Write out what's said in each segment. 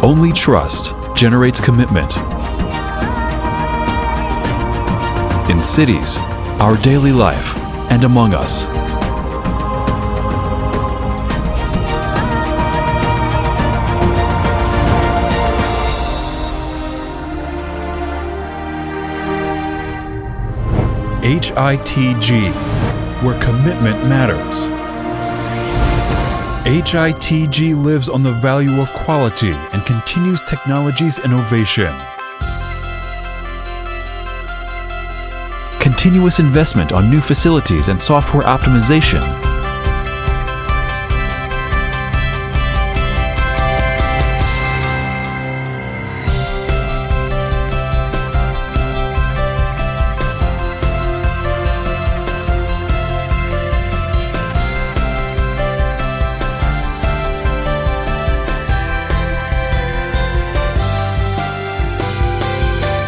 Only trust generates commitment. In cities, our daily life, and among us. HiTG, where commitment matters. HiTG lives on the value of quality and continuous technology's innovation. Continuous investment on new facilities and software optimization.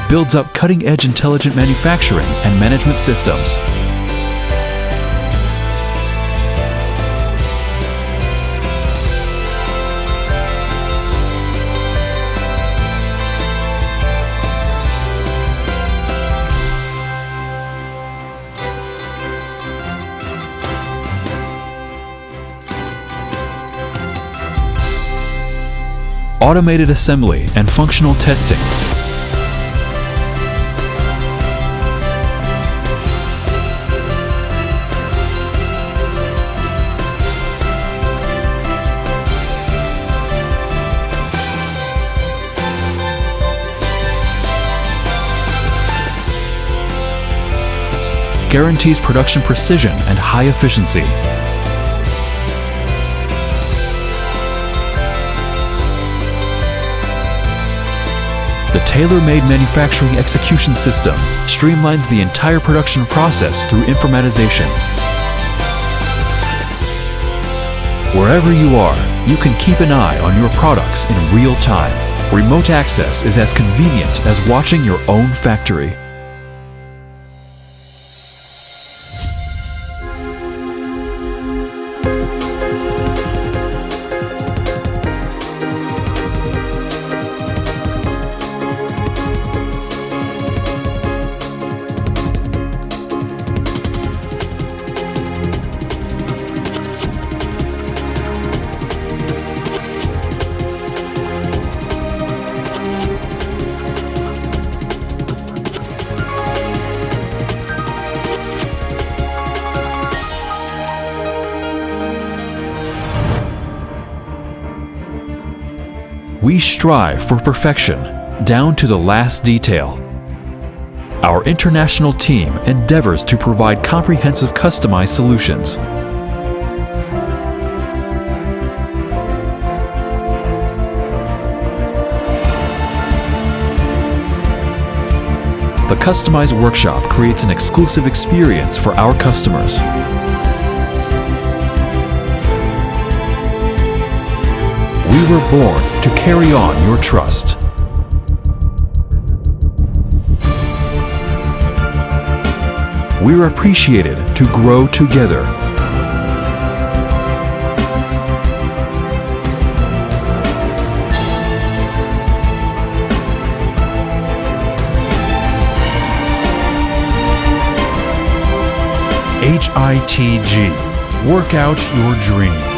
Builds up cutting-edge intelligent manufacturing and management systems. Automated assembly and functional testing. Guarantees production precision and high efficiency. The tailor-made manufacturing execution system streamlines the entire production process through informatization. Wherever you are, you can keep an eye on your products in real time. Remote access is as convenient as watching your own factory. We strive for perfection, down to the last detail. Our international team endeavors to provide comprehensive customized solutions. The customized workshop creates an exclusive experience for our customers. We were born to carry on your trust. We're appreciated to grow together. HiTG. Work out your dream.